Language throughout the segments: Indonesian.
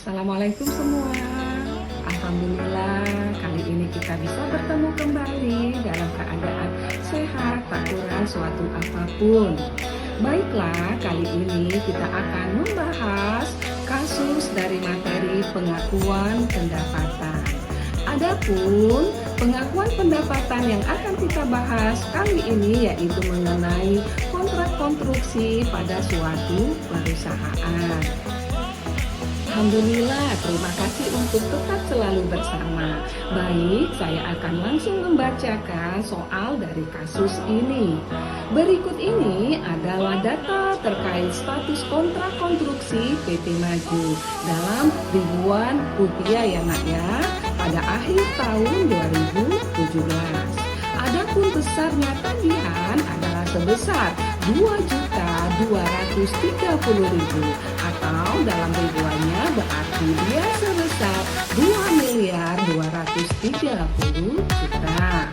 Assalamualaikum semua. Alhamdulillah, kali ini kita bisa bertemu kembali dalam keadaan sehat, tak kurang suatu apapun. Baiklah, kali ini kita akan membahas kasus dari materi pengakuan pendapatan. Adapun pengakuan pendapatan yang akan kita bahas kali ini yaitu mengenai kontrak konstruksi pada suatu perusahaan. Alhamdulillah, terima kasih untuk tetap selalu bersama. Baik, saya akan langsung membacakan soal dari kasus ini. Berikut ini adalah data terkait status kontrak konstruksi PT Maju dalam ribuan rupiah ya nak ya, pada akhir tahun 2017. Adapun besarnya tagihan adalah sebesar 2.230.000 atau dalam ribuannya berarti dia sebesar 2.230.000.000.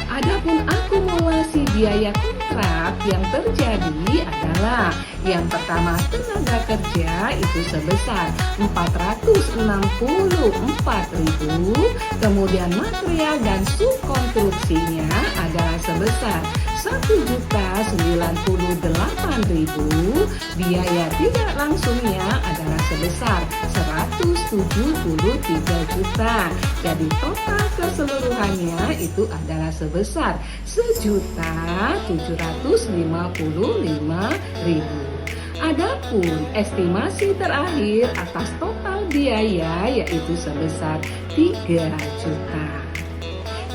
Adapun akumulasi biaya kontrak yang terjadi adalah yang pertama tenaga kerja itu sebesar 464.000, kemudian material dan subkonstruksinya adalah sebesar 1.098.000, biaya tidak langsungnya adalah sebesar 173 juta. Jadi total keseluruhannya itu adalah sebesar 1.755.000. Adapun estimasi terakhir atas total biaya yaitu sebesar 3 juta.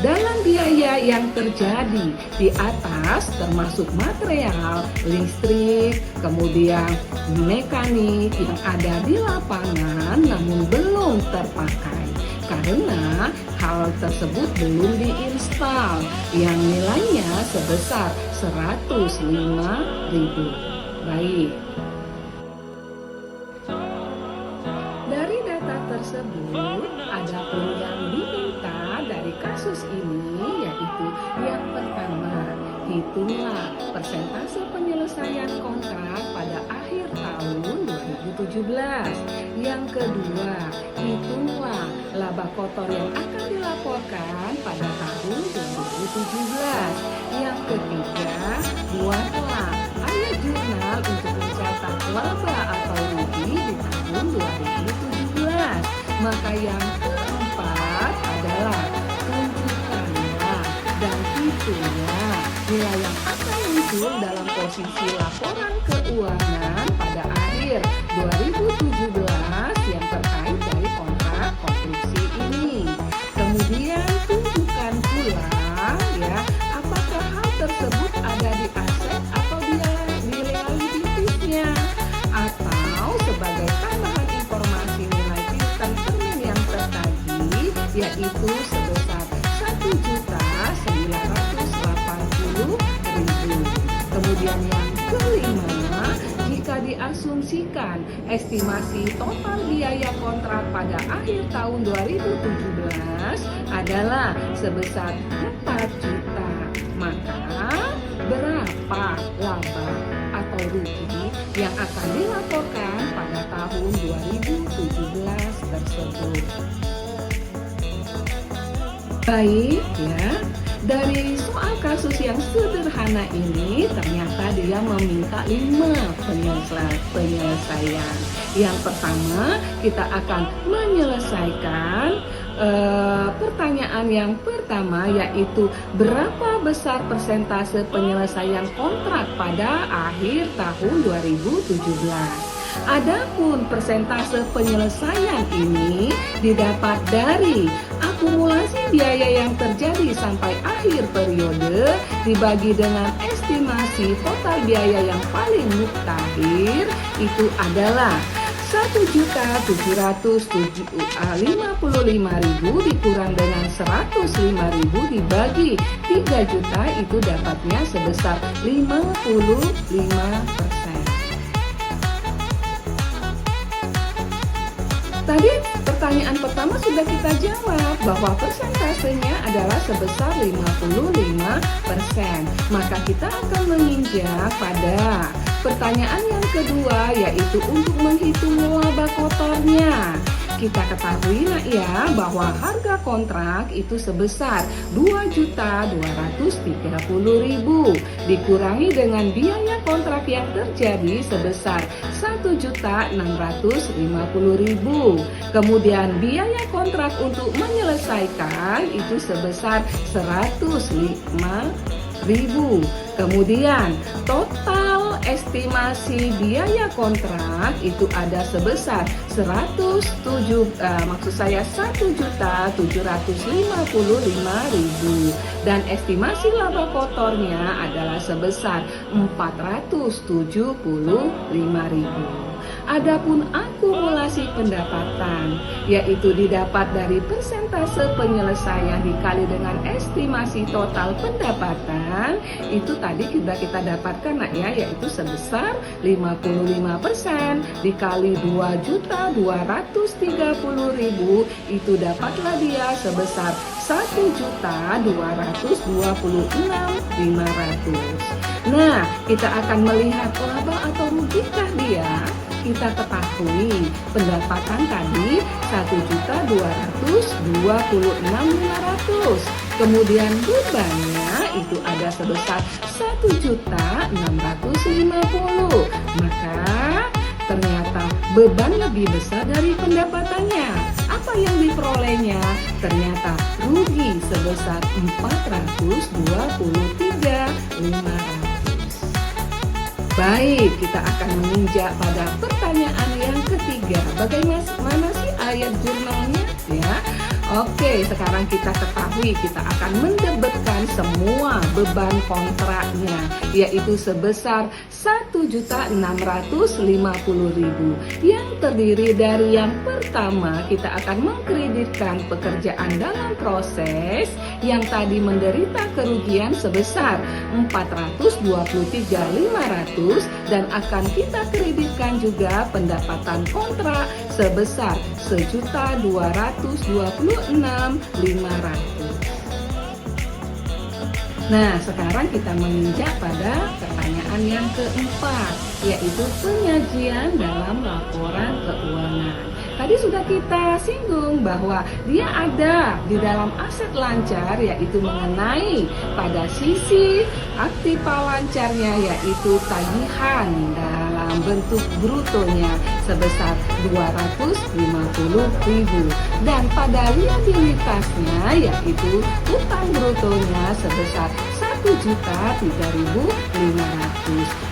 Dalam biaya yang terjadi di atas termasuk material, listrik, kemudian mekanik yang ada di lapangan namun belum terpakai karena hal tersebut belum diinstal yang nilainya sebesar 105.000. Baik. Dari data tersebut, ada pun yang diminta dari kasus ini yaitu yang pertama, hitunglah persentase penyelesaian kontrak pada akhir tahun 2017. Yang kedua, hitunglah laba kotor yang akan dilaporkan pada tahun 2017. Yang ketiga, buatlah ayat jurnal untuk mencatat laba atau rugi di tahun 2017. Maka yang keempat adalah tunjukkanlah dan hitunglah nilai yang akan muncul dalam posisi laporan keuangan pada akhir 2017 yang terkait dari kontrak konstruksi ini. Kemudian tunjukkan pula ya apakah hal tersebut ada di aset atau di liabilitasnya atau sebagai tambahan informasi nilai piutang termin yang tertagih yaitu sebesar 1.980.000. Kemudian yang kelima, jika diasumsikan estimasi total biaya kontrak pada akhir tahun 2017 adalah sebesar 4 juta, maka berapa laba atau rugi yang akan dilaporkan pada tahun 2017 tersebut. Baik ya, dari soal kasus yang sederhana ini ternyata dia meminta 5 penyelesaian. Yang pertama, kita akan menyelesaikan pertanyaan yang pertama yaitu berapa besar persentase penyelesaian kontrak pada akhir tahun 2017. Adapun persentase penyelesaian ini didapat dari akumulasi biaya yang terjadi sampai akhir periode dibagi dengan estimasi total biaya yang paling mutakhir itu adalah 1.755.000 dikurang dengan 105.000 dibagi 3 juta itu dapatnya sebesar 55%. Tadi pertanyaan pertama sudah kita jawab bahwa persentasenya adalah sebesar 55%. Maka kita akan menginjak pada pertanyaan yang kedua yaitu untuk menghitung laba kotornya. kita ketahui nak ya bahwa harga kontrak itu sebesar 2.230.000 dikurangi dengan biaya kontrak yang terjadi sebesar 1.650.000. Kemudian biaya kontrak untuk menyelesaikan itu sebesar 105.000. Kemudian total estimasi biaya kontrak itu ada sebesar 1.755.000 dan estimasi laba kotornya adalah sebesar 475.000. Adapun akumulasi pendapatan yaitu didapat dari persentase penyelesaian dikali dengan estimasi total pendapatan itu tadi kita dapatkan nak ya, yaitu sebesar 55% dikali 2.230.000 itu dapatlah dia sebesar 1.226.500. Nah, kita akan melihat laba atau rugikah dia. Kita ketahui pendapatan tadi 1.226.500. Kemudian bebannya itu ada sebesar 1.650.000. Maka ternyata beban lebih besar dari pendapatannya. Apa yang diperolehnya? Ternyata rugi sebesar 423.500. Baik, kita akan menginjak pada pertanyaan yang ketiga. Bagaimana sih ayat jurnalnya? Ya, oke. Sekarang kita ketahui kita akan mendebetkan semua beban kontraknya, yaitu sebesar 1.650.000. Yang terdiri dari yang pertama kita akan mengkreditkan pekerjaan dalam proses yang tadi menderita kerugian sebesar 423.500. Dan akan kita kreditkan juga pendapatan kontrak sebesar 1.226.500. Nah, sekarang kita menginjak pada pertanyaan yang keempat, yaitu penyajian dalam laporan keuangan. Tadi sudah kita singgung bahwa dia ada di dalam aset lancar, yaitu mengenai pada sisi aktiva lancarnya, yaitu tagihan dalam bentuk brutonya sebesar 250.000 dan pada liabilitasnya yaitu utang brutonya sebesar 1.003.500.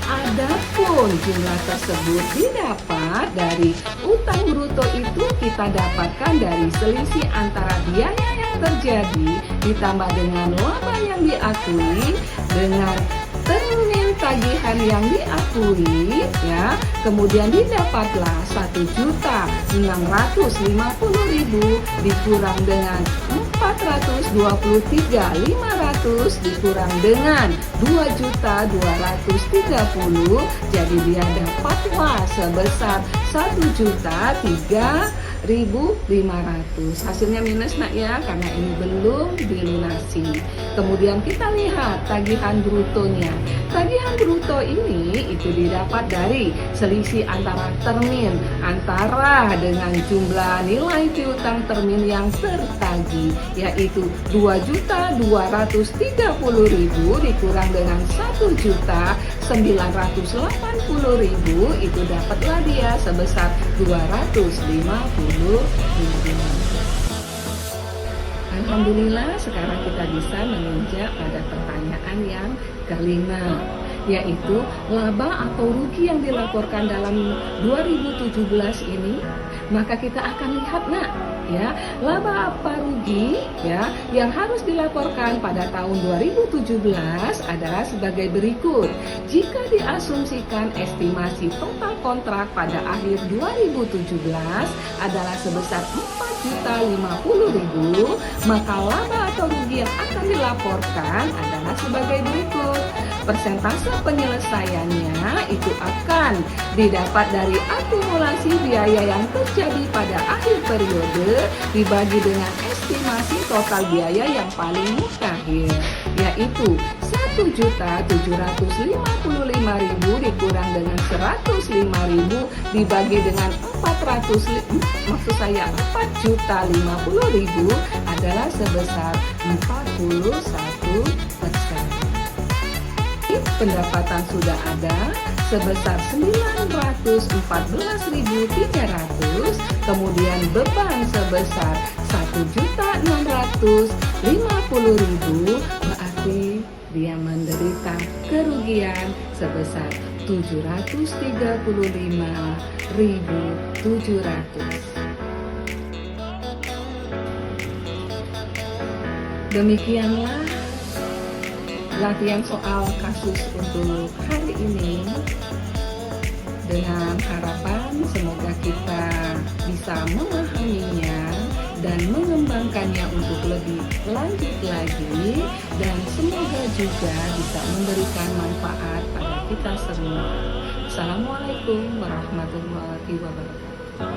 Adapun jumlah tersebut didapat dari utang bruto itu kita dapatkan dari selisih antara biaya yang terjadi ditambah dengan laba yang diakui dengan termin tagihan yang diakui ya, kemudian didapatlah 1.650.000 dikurang dengan 423.500 dikurang dengan 2.230.000, jadi dia dapatlah sebesar 1.003.500. Hasilnya minus nak ya, karena ini belum dilunasi. Kemudian kita lihat tagihan brutonya. Tagihan bruto ini itu didapat dari selisih antara termin antara dengan jumlah nilai piutang termin yang tertagih, yaitu 2.230.000 dikurang dengan 1.980.000 itu dapatlah dia sebesar 250.000. Alhamdulillah, sekarang kita bisa menginjak pada pertanyaan yang kelima, yaitu laba atau rugi yang dilaporkan dalam 2017 ini. Maka kita akan lihat nak ya, laba apa rugi ya yang harus dilaporkan pada tahun 2017 adalah sebagai berikut. Jika diasumsikan estimasi total kontrak pada akhir 2017 adalah sebesar 4.050.000, maka laba atau rugi yang akan dilaporkan adalah sebagai berikut. Persentase penyelesaiannya itu akan didapat dari akumulasi biaya yang terjadi pada akhir periode dibagi dengan estimasi total biaya yang paling mutakhir, yaitu 1.755.000 dikurang dengan 105.000 dibagi dengan 4.050.000 adalah sebesar 41%. Pendapatan sudah ada sebesar 914.300, kemudian beban sebesar 1.650.000, berarti dia menderita kerugian sebesar 735.700. Demikianlah latihan soal kasus untuk hari ini, dengan harapan semoga kita bisa memahaminya dan mengembangkannya untuk lebih lanjut lagi, dan semoga juga bisa memberikan manfaat pada kita semua. Assalamualaikum warahmatullahi wabarakatuh.